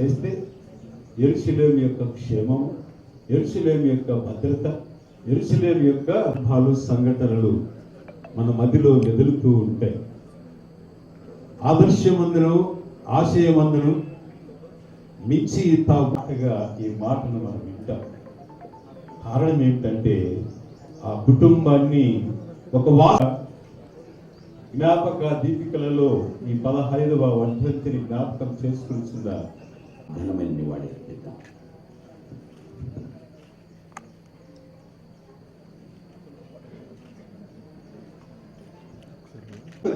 చేస్తే యెరూషలేము యొక్క క్షేమం, యెరూషలేము యొక్క భద్రత, యెరూషలేము యొక్క భాలు సంఘటనలు మన మధ్యలో మెదులుతూ ఉంటాయి. ఆదర్శమందును ఆశయమందును మించి తాగుగా ఈ మాటను మనం వింటాం. కారణం ఏమిటంటే ఆ కుటుంబాన్ని ఒక జ్ఞాపక దీపికలలో ఈ 15వ వర్ధంతిని జ్ఞాపకం చేసుకుంటున్న ఘనమైన నివాళి అర్పిద్దాం.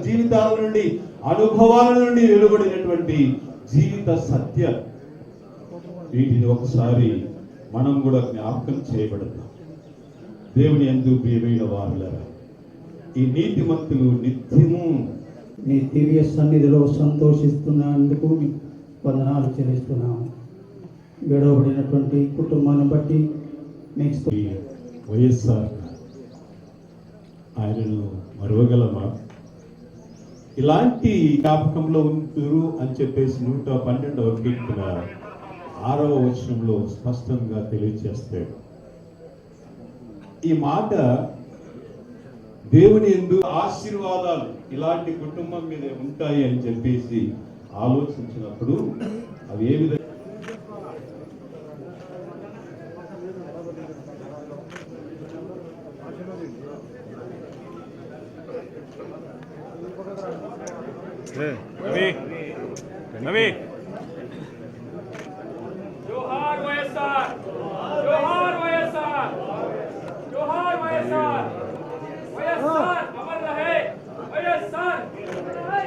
జీవితాల నుండి, అనుభవాల నుండి వెలువడినటువంటి జీవిత సత్య, వీటిని ఒకసారి మనం కూడా జ్ఞాపకం చేయబడతాం. దేవుని యందు ప్రియమైన వారులారా, ఈ నీతిమంతులు నిత్యము మీ దివ్య సన్నిధిలో సంతోషిస్తున్నందుకు వందనాలు చెల్లిస్తున్నాము. విడవబడినటువంటి కుటుంబాన్ని బట్టి మీకు వైఎస్ఆర్ ఆయనను మరువగలమా? ఇలాంటి జ్ఞాపకంలో ఉంటారు అని చెప్పేసి 112వ కీర్తన 6వ వచనంలో స్పష్టంగా తెలియజేస్తాడు. ఈ మాట దేవుని యందు ఆశీర్వాదాలు ఇలాంటి కుటుంబం మీద ఉంటాయి అని చెప్పేసి ఆలోచించినప్పుడు అవి ఏ విధంగా जोहार వైఎస్ఆర్, जोहार వైఎస్ఆర్, जोहार వైఎస్ఆర్, వైఎస్ఆర్ అమర్ రహే, వైఎస్ఆర్,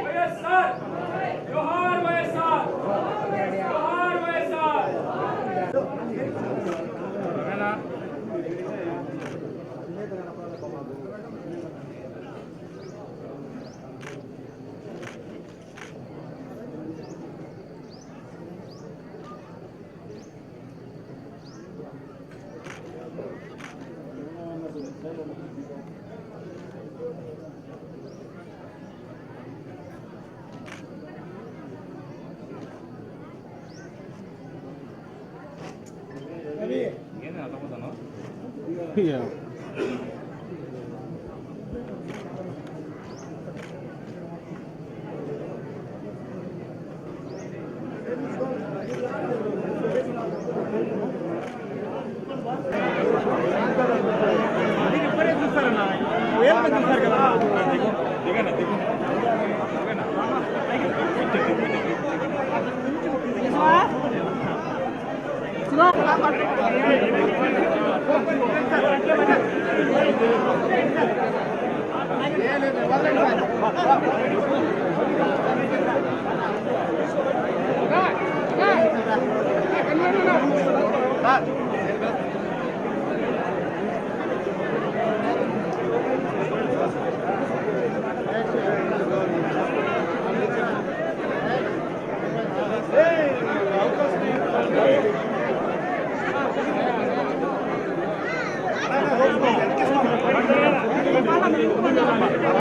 వైఎస్ఆర్, जोहार వైఎస్ఆర్, जोहार వైఎస్ఆర్. Yeah.